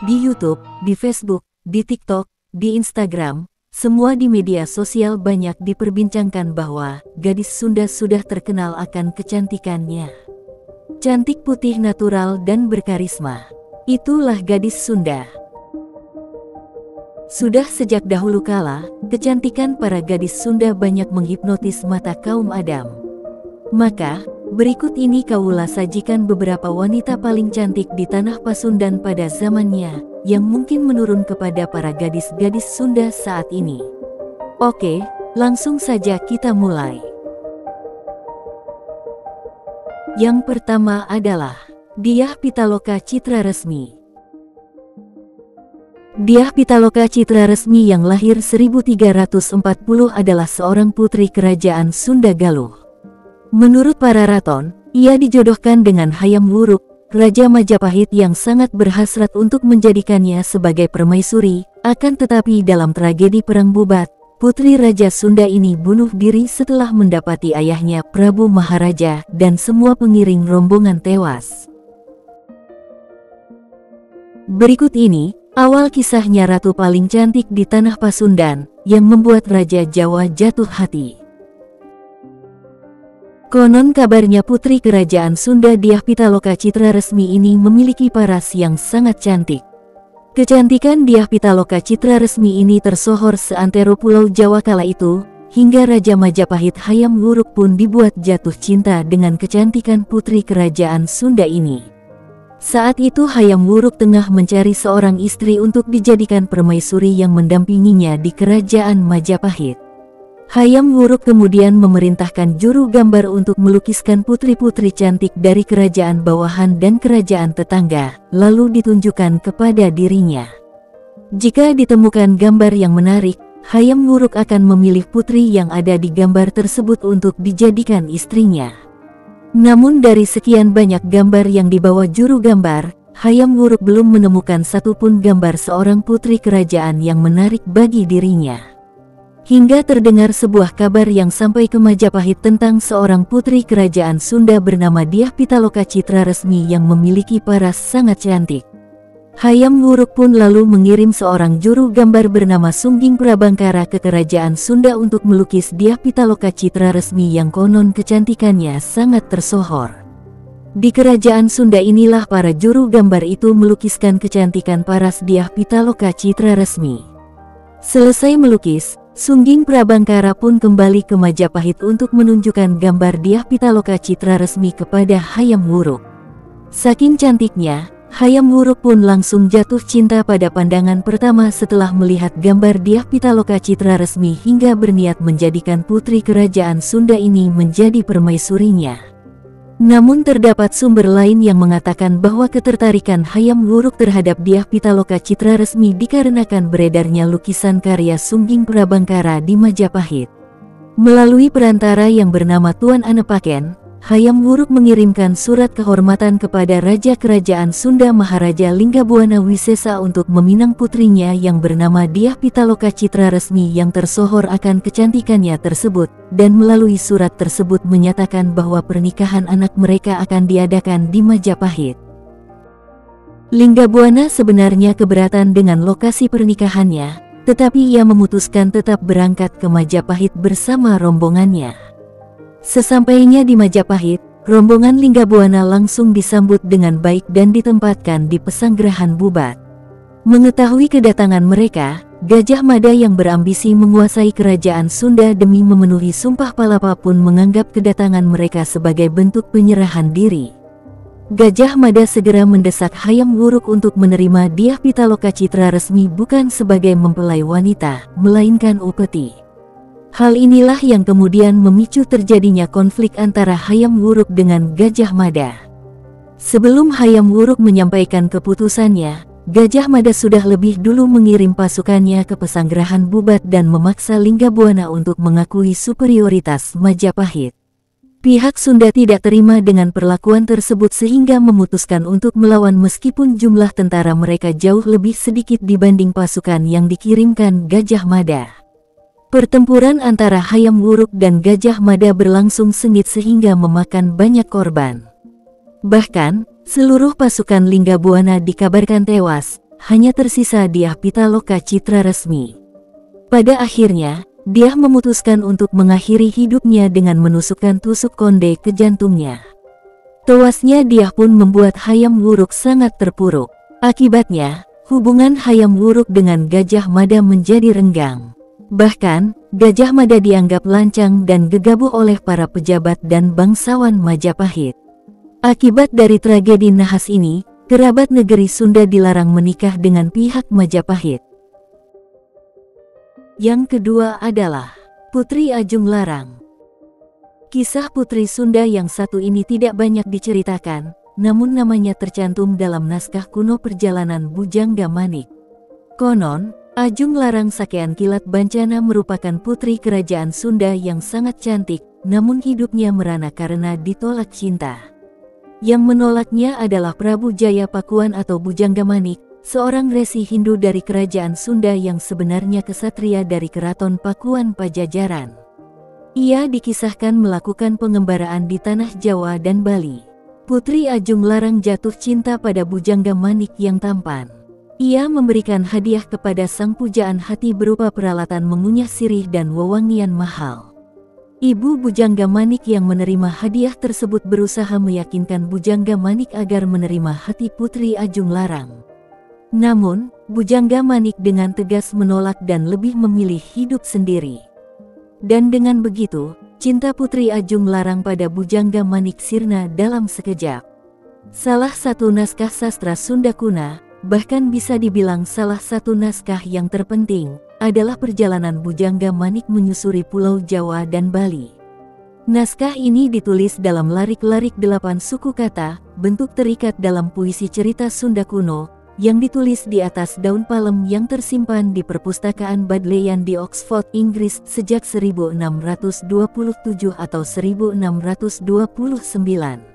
di YouTube, di Facebook, di TikTok, di Instagram, semua di media sosial banyak diperbincangkan bahwa gadis Sunda sudah terkenal akan kecantikannya. Cantik, putih, natural, dan berkarisma. Itulah gadis Sunda. Sudah sejak dahulu kala, kecantikan para gadis Sunda banyak menghipnotis mata kaum Adam. Maka, berikut ini Kaula sajikan beberapa wanita paling cantik di tanah Pasundan pada zamannya, yang mungkin menurun kepada para gadis-gadis Sunda saat ini. Oke, langsung saja kita mulai. Yang pertama adalah Dyah Pitaloka Citraresmi. Dyah Pitaloka Citraresmi yang lahir 1340 adalah seorang putri kerajaan Sunda Galuh. Menurut para raton, ia dijodohkan dengan Hayam Wuruk, Raja Majapahit yang sangat berhasrat untuk menjadikannya sebagai permaisuri. Akan tetapi dalam tragedi Perang Bubat, putri Raja Sunda ini bunuh diri setelah mendapati ayahnya Prabu Maharaja dan semua pengiring rombongan tewas. Berikut ini awal kisahnya ratu paling cantik di tanah Pasundan, yang membuat Raja Jawa jatuh hati. Konon kabarnya putri kerajaan Sunda Dyah Pitaloka Citraresmi ini memiliki paras yang sangat cantik. Kecantikan Dyah Pitaloka Citraresmi ini tersohor seantero pulau Jawa kala itu, hingga Raja Majapahit Hayam Wuruk pun dibuat jatuh cinta dengan kecantikan putri kerajaan Sunda ini. Saat itu Hayam Wuruk tengah mencari seorang istri untuk dijadikan permaisuri yang mendampinginya di kerajaan Majapahit. Hayam Wuruk kemudian memerintahkan juru gambar untuk melukiskan putri-putri cantik dari kerajaan bawahan dan kerajaan tetangga, lalu ditunjukkan kepada dirinya. Jika ditemukan gambar yang menarik, Hayam Wuruk akan memilih putri yang ada di gambar tersebut untuk dijadikan istrinya. Namun dari sekian banyak gambar yang dibawa juru gambar, Hayam Wuruk belum menemukan satupun gambar seorang putri kerajaan yang menarik bagi dirinya. Hingga terdengar sebuah kabar yang sampai ke Majapahit tentang seorang putri kerajaan Sunda bernama Dyah Pitaloka Citraresmi yang memiliki paras sangat cantik. Hayam Wuruk pun lalu mengirim seorang juru gambar bernama Sungging Prabangkara ke kerajaan Sunda untuk melukis Dyah Pitaloka Citraresmi yang konon kecantikannya sangat tersohor. Di kerajaan Sunda inilah para juru gambar itu melukiskan kecantikan paras Dyah Pitaloka Citraresmi. Selesai melukis, Sungging Prabangkara pun kembali ke Majapahit untuk menunjukkan gambar Dyah Pitaloka Citraresmi kepada Hayam Wuruk. Saking cantiknya, Hayam Wuruk pun langsung jatuh cinta pada pandangan pertama setelah melihat gambar Dyah Pitaloka Citraresmi hingga berniat menjadikan putri kerajaan Sunda ini menjadi permaisurinya. Namun terdapat sumber lain yang mengatakan bahwa ketertarikan Hayam Wuruk terhadap Dyah Pitaloka Citraresmi dikarenakan beredarnya lukisan karya Sungging Prabangkara di Majapahit. Melalui perantara yang bernama Tuan Anepaken, Hayam Wuruk mengirimkan surat kehormatan kepada Raja Kerajaan Sunda Maharaja Linggabuana Wisesa untuk meminang putrinya yang bernama Dyah Pitaloka Citraresmi yang tersohor akan kecantikannya tersebut, dan melalui surat tersebut menyatakan bahwa pernikahan anak mereka akan diadakan di Majapahit. Linggabuana sebenarnya keberatan dengan lokasi pernikahannya, tetapi ia memutuskan tetap berangkat ke Majapahit bersama rombongannya. Sesampainya di Majapahit, rombongan Linggabuana langsung disambut dengan baik dan ditempatkan di Pesanggerahan Bubat. Mengetahui kedatangan mereka, Gajah Mada yang berambisi menguasai kerajaan Sunda demi memenuhi Sumpah Palapa pun menganggap kedatangan mereka sebagai bentuk penyerahan diri. Gajah Mada segera mendesak Hayam Wuruk untuk menerima Dyah Pitaloka Citraresmi bukan sebagai mempelai wanita, melainkan upeti. Hal inilah yang kemudian memicu terjadinya konflik antara Hayam Wuruk dengan Gajah Mada. Sebelum Hayam Wuruk menyampaikan keputusannya, Gajah Mada sudah lebih dulu mengirim pasukannya ke Pesanggerahan Bubat dan memaksa Linggabuana untuk mengakui superioritas Majapahit. Pihak Sunda tidak terima dengan perlakuan tersebut sehingga memutuskan untuk melawan meskipun jumlah tentara mereka jauh lebih sedikit dibanding pasukan yang dikirimkan Gajah Mada. Pertempuran antara Hayam Wuruk dan Gajah Mada berlangsung sengit sehingga memakan banyak korban. Bahkan, seluruh pasukan Linggabuana dikabarkan tewas. hanya tersisa Dyah Pitaloka Citra Resmi. Pada akhirnya, Dyah memutuskan untuk mengakhiri hidupnya dengan menusukkan tusuk konde ke jantungnya. Tewasnya Dyah pun membuat Hayam Wuruk sangat terpuruk. Akibatnya, hubungan Hayam Wuruk dengan Gajah Mada menjadi renggang. Bahkan, Gajah Mada dianggap lancang dan gegabah oleh para pejabat dan bangsawan Majapahit. Akibat dari tragedi nahas ini, kerabat negeri Sunda dilarang menikah dengan pihak Majapahit. Yang kedua adalah Putri Ajung Larang. Kisah Putri Sunda yang satu ini tidak banyak diceritakan, namun namanya tercantum dalam naskah kuno perjalanan Bujangga Manik. Konon, Ajung Larang Sakean Kilat Bancana merupakan putri kerajaan Sunda yang sangat cantik, namun hidupnya merana karena ditolak cinta. Yang menolaknya adalah Prabu Jaya Pakuan atau Bujangga Manik, seorang resi Hindu dari kerajaan Sunda yang sebenarnya kesatria dari Keraton Pakuan Pajajaran. Ia dikisahkan melakukan pengembaraan di tanah Jawa dan Bali. Putri Ajung Larang jatuh cinta pada Bujangga Manik yang tampan. Ia memberikan hadiah kepada sang pujaan hati berupa peralatan mengunyah sirih dan wewangian mahal. Ibu Bujangga Manik yang menerima hadiah tersebut berusaha meyakinkan Bujangga Manik agar menerima hati Putri Ajung Larang. Namun, Bujangga Manik dengan tegas menolak dan lebih memilih hidup sendiri. Dan dengan begitu, cinta Putri Ajung Larang pada Bujangga Manik sirna dalam sekejap. Salah satu naskah sastra Sunda Kuna, bahkan bisa dibilang salah satu naskah yang terpenting, adalah perjalanan Bujangga Manik menyusuri Pulau Jawa dan Bali. Naskah ini ditulis dalam larik-larik 8 suku kata, bentuk terikat dalam puisi cerita Sunda kuno, yang ditulis di atas daun palem yang tersimpan di perpustakaan Bodleian di Oxford, Inggris sejak 1627 atau 1629.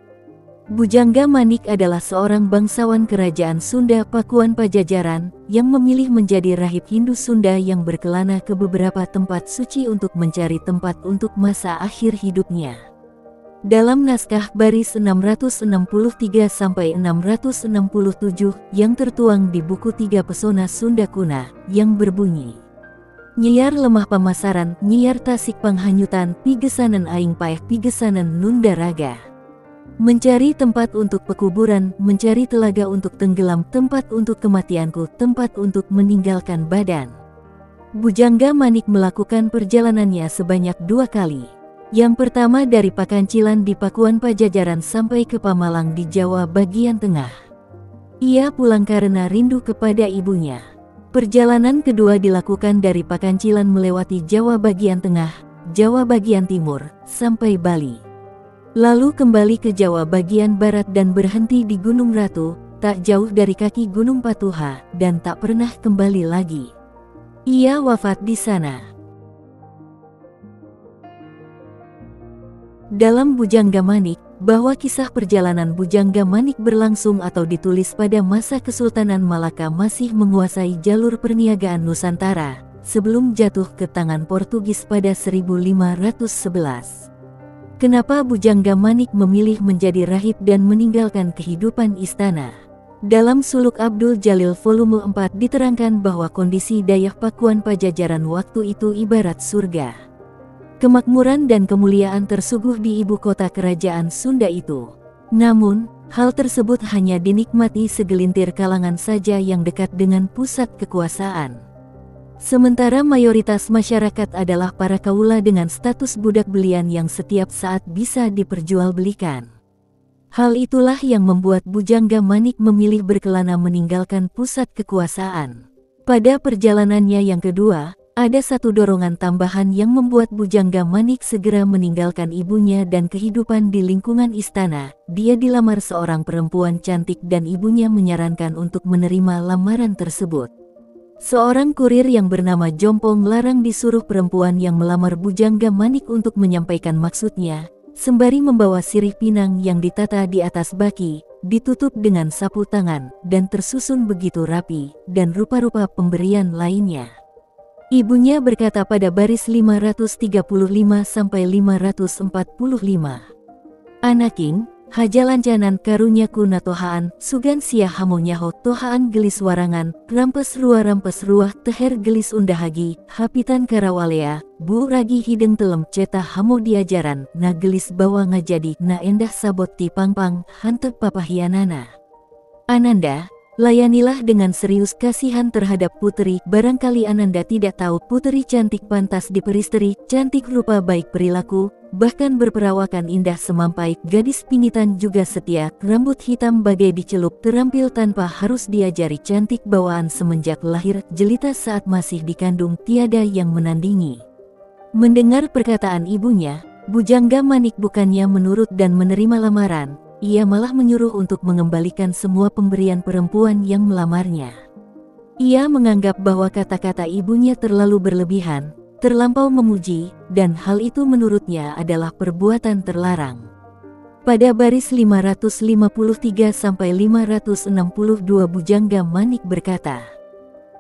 Bujangga Manik adalah seorang bangsawan kerajaan Sunda Pakuan Pajajaran yang memilih menjadi rahib Hindu Sunda yang berkelana ke beberapa tempat suci untuk mencari tempat untuk masa akhir hidupnya. Dalam naskah baris 663-667 yang tertuang di buku 3 Pesona Sunda Kuna yang berbunyi, Nyiar lemah pamasaran, nyiar tasik panghanyutan, pigesanan aing paeh pigesanan nunda raga. Mencari tempat untuk pekuburan, mencari telaga untuk tenggelam, tempat untuk kematianku, tempat untuk meninggalkan badan. Bujangga Manik melakukan perjalanannya sebanyak 2 kali. Yang pertama dari Pakancilan di Pakuan Pajajaran sampai ke Pamalang di Jawa bagian tengah. Ia pulang karena rindu kepada ibunya. Perjalanan kedua dilakukan dari Pakancilan melewati Jawa bagian tengah, Jawa bagian timur, sampai Bali. Lalu kembali ke Jawa bagian barat dan berhenti di Gunung Ratu, tak jauh dari kaki Gunung Patuha, dan tak pernah kembali lagi. Ia wafat di sana. Dalam Bujangga Manik, bahwa kisah perjalanan Bujangga Manik berlangsung atau ditulis pada masa Kesultanan Malaka masih menguasai jalur perniagaan Nusantara, sebelum jatuh ke tangan Portugis pada 1511. Kenapa Bujangga Manik memilih menjadi rahib dan meninggalkan kehidupan istana? Dalam Suluk Abdul Jalil volume 4 diterangkan bahwa kondisi Dayah Pakuan Pajajaran waktu itu ibarat surga. Kemakmuran dan kemuliaan tersuguh di ibu kota kerajaan Sunda itu. Namun, hal tersebut hanya dinikmati segelintir kalangan saja yang dekat dengan pusat kekuasaan. Sementara mayoritas masyarakat adalah para kaula dengan status budak belian yang setiap saat bisa diperjualbelikan. Hal itulah yang membuat Bujangga Manik memilih berkelana meninggalkan pusat kekuasaan. Pada perjalanannya yang kedua, ada satu dorongan tambahan yang membuat Bujangga Manik segera meninggalkan ibunya dan kehidupan di lingkungan istana. Dia dilamar seorang perempuan cantik dan ibunya menyarankan untuk menerima lamaran tersebut. Seorang kurir yang bernama Jompong Larang disuruh perempuan yang melamar Bujangga Manik untuk menyampaikan maksudnya, sembari membawa sirih pinang yang ditata di atas baki, ditutup dengan sapu tangan, dan tersusun begitu rapi, dan rupa-rupa pemberian lainnya. Ibunya berkata pada baris 535-545, "Anaking, hajalancanan karunyaku natohaan, sugan sia hamonyaho tohaan gelis warangan, rampes ruah teher gelis undahagi, hapitan karawalea, bu ragi hideng telem ceta hamo diajaran, na gelis bawa ngajadi, na endah sabot ti pangpang, hantep papahianana. Ananda, layanilah dengan serius kasihan terhadap putri, barangkali Ananda tidak tahu putri cantik pantas diperistri, cantik rupa baik perilaku, bahkan berperawakan indah semampai, gadis pinitan juga setia, rambut hitam bagai dicelup, terampil tanpa harus diajari, cantik bawaan semenjak lahir, jelita saat masih dikandung, tiada yang menandingi. Mendengar perkataan ibunya, Bujangga Manik bukannya menurut dan menerima lamaran, ia malah menyuruh untuk mengembalikan semua pemberian perempuan yang melamarnya. Ia menganggap bahwa kata-kata ibunya terlalu berlebihan, terlampau memuji, dan hal itu menurutnya adalah perbuatan terlarang. Pada baris 553-562 Bujangga Manik berkata,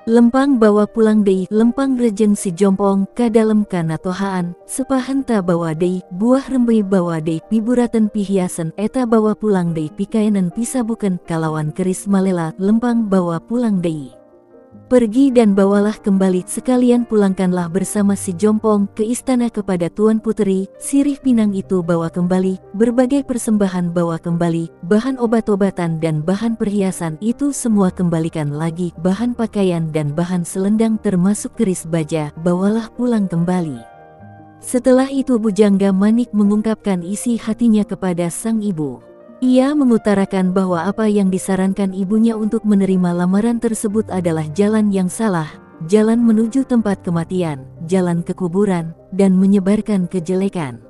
"Lempang bawa pulang dei, lempang rejeng si jompong, kadalem kana tohaan, sepahenta bawa dei, buah rembei bawa dei, piburaten pihiasan, eta bawa pulang dei, pikayanan pisabuken, kalawan keris malela, lempang bawa pulang dei. Pergi dan bawalah kembali, sekalian pulangkanlah bersama si jompong ke istana kepada Tuan Putri, sirih pinang itu bawa kembali, berbagai persembahan bawa kembali, bahan obat-obatan dan bahan perhiasan itu semua kembalikan lagi, bahan pakaian dan bahan selendang termasuk keris baja, bawalah pulang kembali." Setelah itu Bujangga Manik mengungkapkan isi hatinya kepada sang ibu. Ia mengutarakan bahwa apa yang disarankan ibunya untuk menerima lamaran tersebut adalah jalan yang salah, jalan menuju tempat kematian, jalan ke kuburan, dan menyebarkan kejelekan.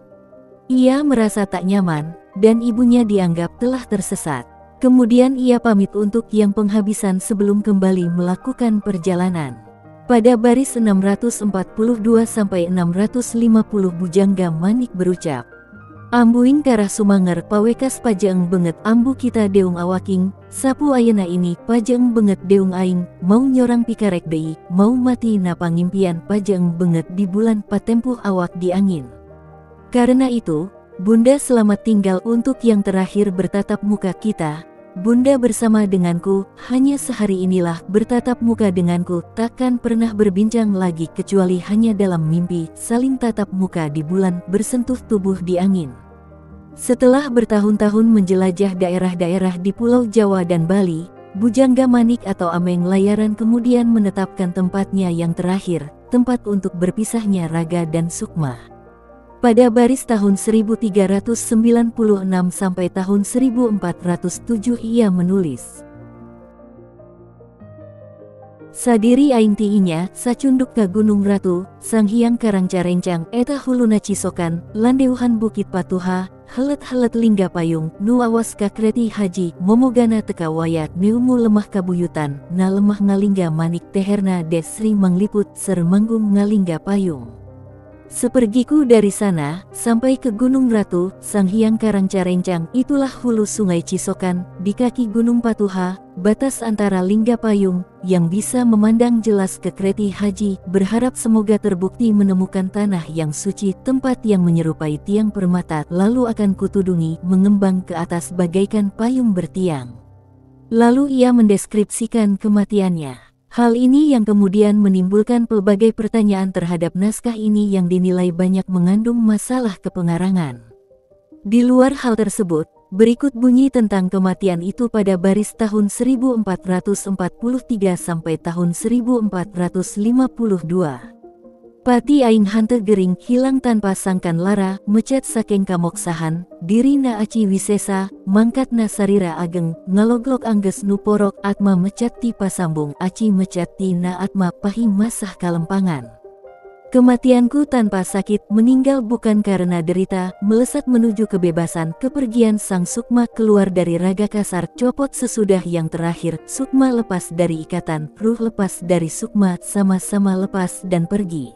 Ia merasa tak nyaman, dan ibunya dianggap telah tersesat. Kemudian ia pamit untuk yang penghabisan sebelum kembali melakukan perjalanan. Pada baris 642-650 Bujangga Manik berucap, "Ambuing karah sumanger pawekas pajeeng benget ambu kita deung awaking, sapu ayana ini pajeeng benget deung aing, mau nyorang pikarek deui, mau mati na pangimpian pajeeng benget di bulan patempuh awak di angin. Karena itu, Bunda selamat tinggal untuk yang terakhir bertatap muka kita. Bunda bersama denganku, hanya sehari inilah bertatap muka denganku, takkan pernah berbincang lagi kecuali hanya dalam mimpi, saling tatap muka di bulan, bersentuh tubuh di angin." Setelah bertahun-tahun menjelajah daerah-daerah di Pulau Jawa dan Bali, Bujangga Manik atau Ameng Layaran kemudian menetapkan tempatnya yang terakhir, tempat untuk berpisahnya Raga dan Sukma. Pada baris tahun 1396 sampai tahun 1407 ia menulis, "Sadiri aing tiinya, sacunduk ka Gunung Ratu, Sang Hyang Karangcarencang, eta huluna cisokan, landeuhan Bukit Patuha, helet-helet lingga payung, nu awas ka kreti haji, momogana teka wayat, neumu lemah kabuyutan, na lemah ngalingga manik teherna desri mangliput, ser manggung ngalingga payung. Sepergiku dari sana, sampai ke Gunung Ratu, Sang Hyang Karangcarencang, itulah hulu sungai Cisokan, di kaki Gunung Patuha, batas antara Lingga Payung, yang bisa memandang jelas ke kreti haji, berharap semoga terbukti menemukan tanah yang suci, tempat yang menyerupai tiang permata, lalu akan kutudungi, mengembang ke atas bagaikan payung bertiang." Lalu ia mendeskripsikan kematiannya. Hal ini yang kemudian menimbulkan pelbagai pertanyaan terhadap naskah ini yang dinilai banyak mengandung masalah kepengarangan. Di luar hal tersebut, berikut bunyi tentang kematian itu pada baris tahun 1443 sampai tahun 1452. "Pati aing hante gering hilang tanpa sangkan lara, mecet saking kamoksahan, diri na aci wisesa, mangkat na sarira ageng, ngaloglok angges nu porok, atma mecet ti pasambung, aci mecet ti na atma pahi masah kalempangan. Kematianku tanpa sakit, meninggal bukan karena derita, melesat menuju kebebasan, kepergian sang Sukma keluar dari raga kasar, copot sesudah yang terakhir, Sukma lepas dari ikatan, ruh lepas dari Sukma, sama-sama lepas dan pergi.